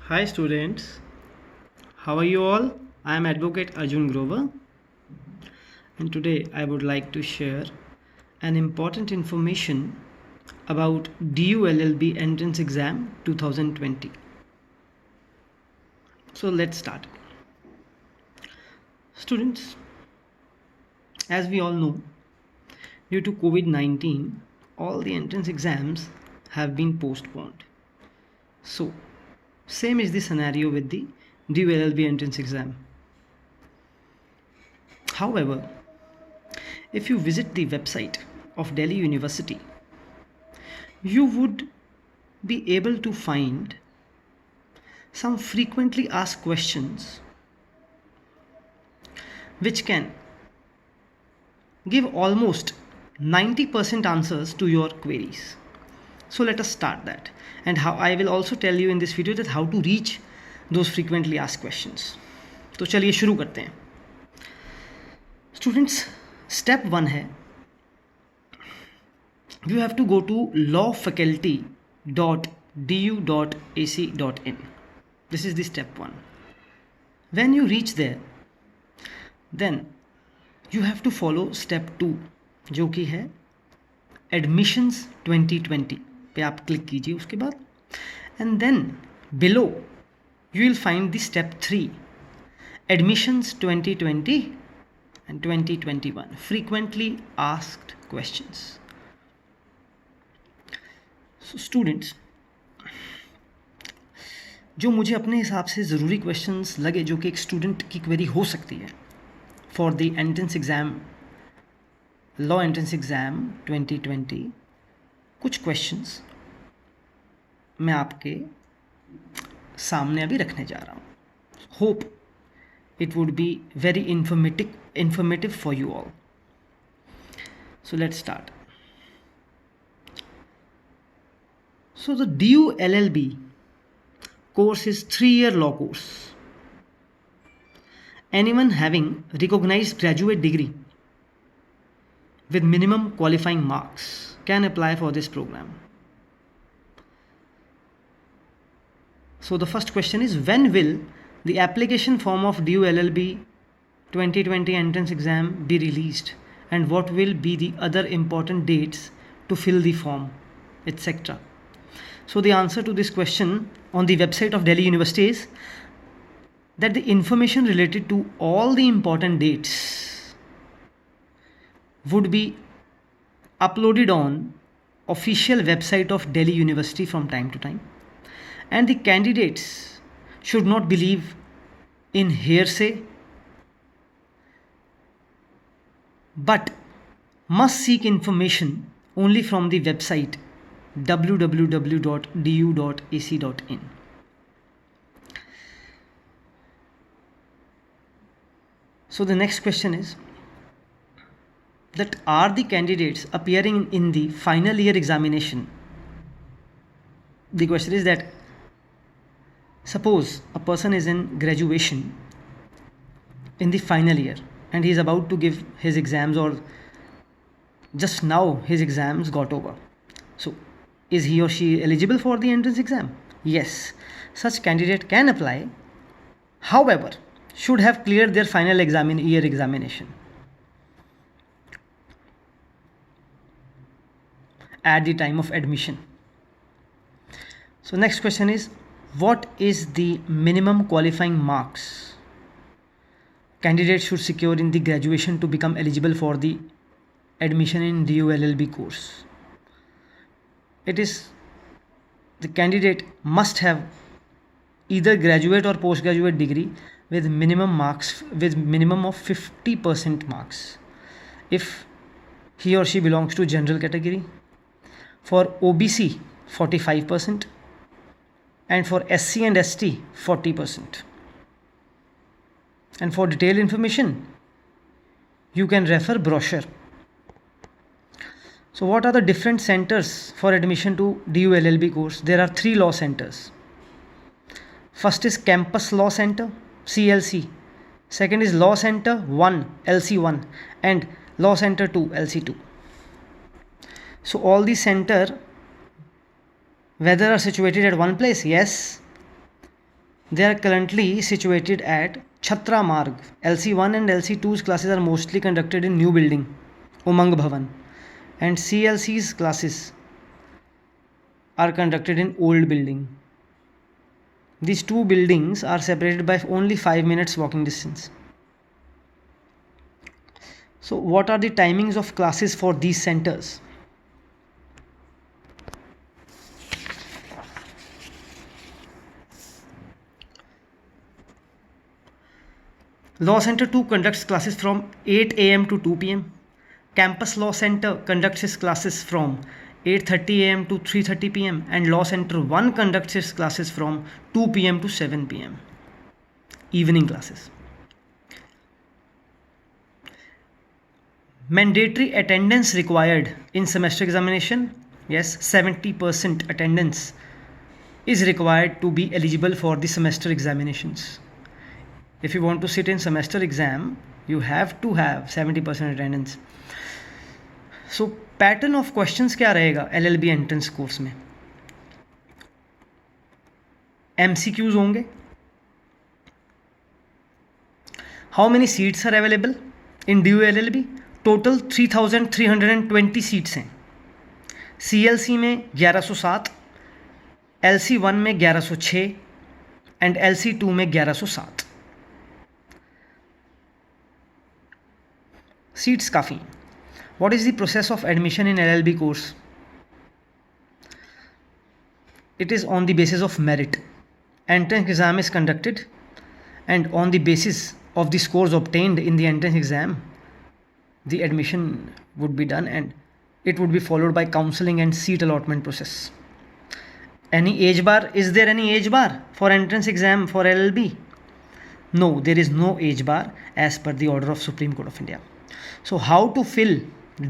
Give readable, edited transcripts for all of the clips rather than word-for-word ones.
Hi students, how are you all? I am Advocate Arjun Grover and today I would like to share an important information about DULLB Entrance Exam 2020. So let's start. Students, as we all know, due to COVID-19, all the entrance exams have been postponed. So, same is the scenario with the DULLB entrance exam. However, if you visit the website of Delhi University, you would be able to find some frequently asked questions which can give almost 90% answers to your queries. So let us start that, and how I will also tell you in this video that how to reach those frequently asked questions. तो चलिए शुरू करते हैं. Students, step 1 है, you have to go to lawfaculty.du.ac.in. This is the step 1. When you reach there, then you have to follow step 2, जो कि है admissions 2020 पे आप क्लिक कीजिए उसके बाद, and then below you will find the step 3, admissions 2020 and 2021 frequently asked questions. So students, जो मुझे अपने हिसाब से ज़रूरी क्वेश्चंस लगे जो कि एक स्टूडेंट की क्वेरी हो सकती है for the entrance exam, law entrance exam 2020, कुछ क्वेश्चंस मैं आपके सामने अभी रखने जा रहा हूँ. Hope it would be very informative for you all. So let's start. So the DU LLB course is 3-year law course. Anyone having recognized graduate degree with minimum qualifying marks can apply for this program. So the first question is, when will the application form of DU LLB 2020 entrance exam be released, and what will be the other important dates to fill the form, etc. So the answer to this question on the website of Delhi University is that the information related to all the important dates would be uploaded on official website of Delhi University from time to time, and the candidates should not believe in hearsay but must seek information only from the website www.du.ac.in. So the next question is that, are the candidates appearing in the final year examination? The question is that, suppose a person is in graduation in the final year and he is about to give his exams, or just now his exams got over. So is he or she eligible for the entrance exam? Yes, such candidate can apply, however should have cleared their final year examination at the time of admission. So next question is, what is the minimum qualifying marks candidates should secure in the graduation to become eligible for the admission in DU LLB course? It is, the candidate must have either graduate or postgraduate degree with minimum of 50% marks if he or she belongs to general category, for OBC 45%, and for SC and ST 40%. And for detailed information you can refer brochure. So what are the different centers for admission to DU LLB course? There are 3 law centers. First is Campus Law Center, CLC. Second is Law Center 1, LC1, and Law Center 2, LC2. So all these centers whether are situated at one place? Yes. They are currently situated at Chhatra Marg. LC1 and LC2's classes are mostly conducted in new building, Umang Bhavan, and CLC's classes are conducted in old building. These two buildings are separated by only 5 minutes walking distance. So what are the timings of classes for these centers? Law Center 2 conducts classes from 8 am to 2 pm. Campus Law Center conducts its classes from 8:30 am to 3:30 pm, and Law Center 1 conducts its classes from 2 pm to 7 pm. Evening classes. Mandatory attendance required in semester examination. Yes, 70% attendance is required to be eligible for the semester examinations. If you want to sit in semester exam, you have to have 70% attendance. So pattern of questions क्या रहेगा LLB entrance course में? MCQs होंगे. How many seats are available in DU LLB? Total 3,320 seats हैं. CLC में 1107, LC1 में 1106 and LC2 में 1107. Seats काफ़ी. What is the process of admission in LLB course? It is on the basis of merit. Entrance exam is conducted, and on the basis of the scores obtained in the entrance exam, the admission would be done, and it would be followed by counseling and seat allotment process. Any age bar? Is there any age bar for entrance exam for LLB? No, there is no age bar as per the order of Supreme Court of India. So how to fill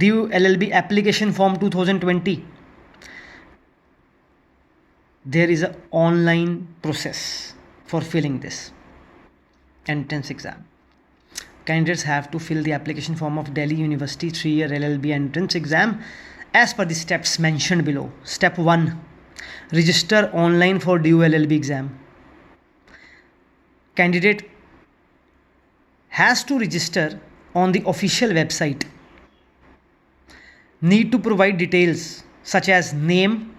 DU LLB application form 2020? There is an online process for filling this entrance exam. Candidates have to fill the application form of Delhi University 3-year LLB entrance exam as per the steps mentioned below. Step 1. Register online for DU LLB exam. Candidate has to register on the official website. Need to provide details such as name,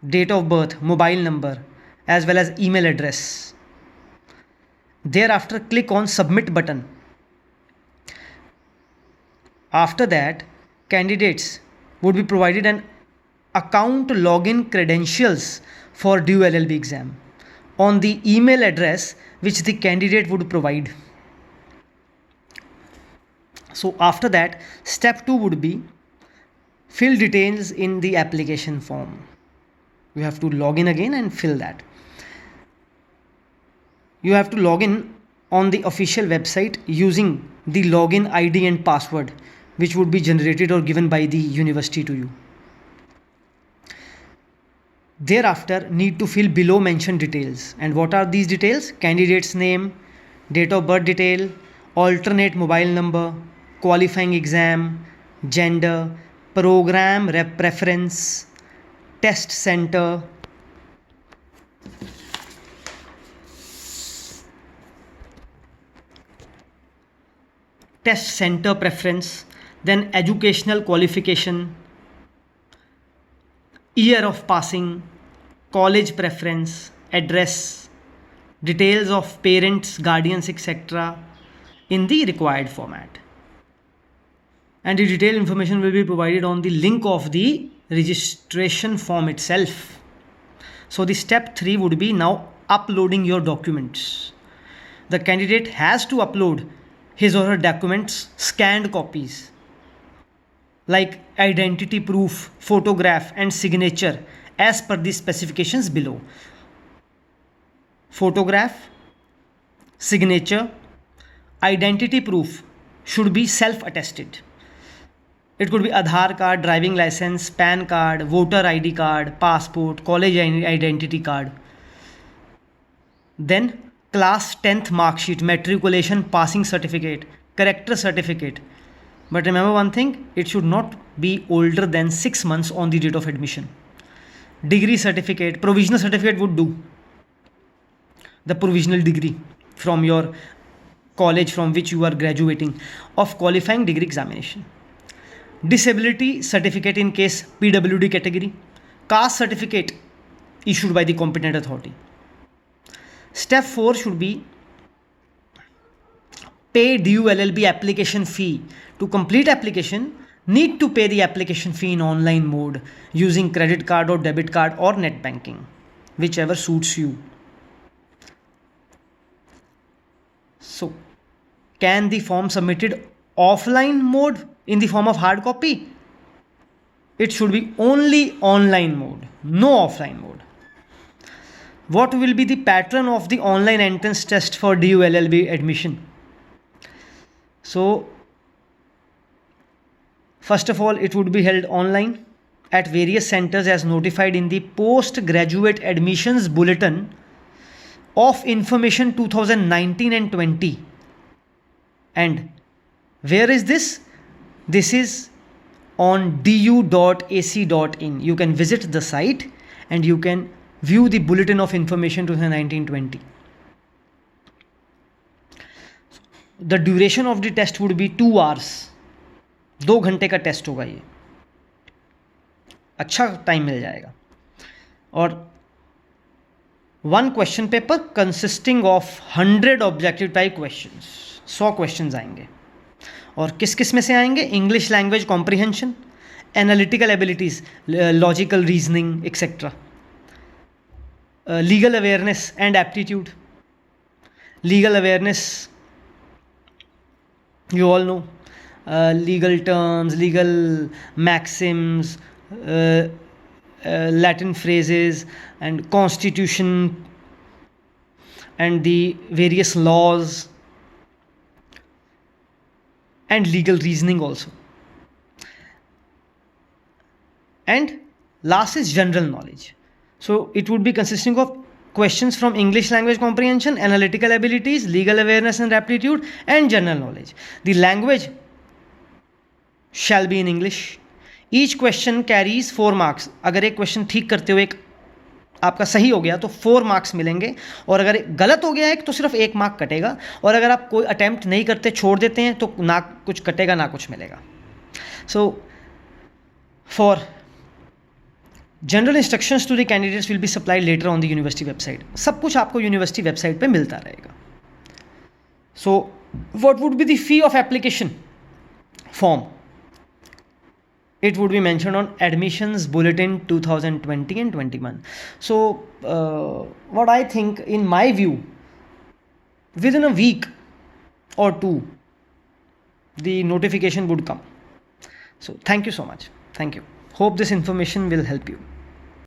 date of birth, mobile number, as well as email address. Thereafter, click on submit button. After that, candidates would be provided an account login credentials for DU LLB exam on the email address which the candidate would provide. So after that, step 2 would be fill details in the application form. You have to log in again and fill that. You have to log in on the official website using the login ID and password which would be generated or given by the university to you. Thereafter, need to fill below mentioned details. And what are these details? Candidate's name, date of birth detail, alternate mobile number, qualifying exam, gender, program preference, test center, preference, then educational qualification, year of passing, college preference, address, details of parents, guardians, etc. in the required format. And the detailed information will be provided on the link of the registration form itself. So the step 3 would be now uploading your documents. The candidate has to upload his or her documents, scanned copies, like identity proof, photograph and signature as per the specifications below. Photograph, signature, identity proof should be self-attested. It could be Aadhaar card, driving license, PAN card, voter ID card, passport, college identity card. Then class 10th mark sheet, matriculation passing certificate, character certificate. But remember one thing, it should not be older than 6 months on the date of admission. Degree certificate, provisional certificate would do. the provisional degree from your college from which you are graduating of qualifying degree examination. Disability certificate in case PWD category, caste certificate issued by the competent authority. Step 4 should be pay DU LLB application fee. To complete application, need to pay the application fee in online mode using credit card or debit card or net banking, whichever suits you. So, can the form submitted offline mode in the form of hard copy? It should be only online mode, no offline mode. What will be the pattern of the online entrance test for DU LLB admission? So, first of all, it would be held online at various centers as notified in the Postgraduate Admissions Bulletin of Information 2019 and 20. And where is this? This is on du.ac.in. You can visit the site and you can view the Bulletin of Information 2019-20. The duration of the test would be 2 hours. 2 घंटे का test होगा ये, अच्छा time मिल जाएगा. और 1 question paper consisting of 100 objective type questions. 100 questions आएंगे. और किस किस में से आएंगे? English language comprehension, analytical abilities, logical reasoning etcetera, legal awareness and aptitude. Legal awareness, you all know legal terms, legal maxims, Latin phrases and constitution and the various laws and legal reasoning also. And last is general knowledge. So it would be consisting of questions from English language comprehension, analytical abilities, legal awareness and aptitude, and general knowledge. The language shall be in English. Each question carries 4 marks. अगर एक question ठीक करते हुए एक आपका सही हो गया तो 4 मार्क्स मिलेंगे, और अगर गलत हो गया एक तो सिर्फ 1 मार्क कटेगा, और अगर आप कोई अटेम्प्ट नहीं करते छोड़ देते हैं तो ना कुछ कटेगा ना कुछ मिलेगा. So for general instructions to the candidates will be supplied later on the university website. सब कुछ आपको यूनिवर्सिटी वेबसाइट पे मिलता रहेगा. So what would be the fee of application form? It would be mentioned on admissions bulletin 2020 and 21. So what I think, in my view, within a week or 2 the notification would come. So thank you so much. Thank you. Hope this information will help you.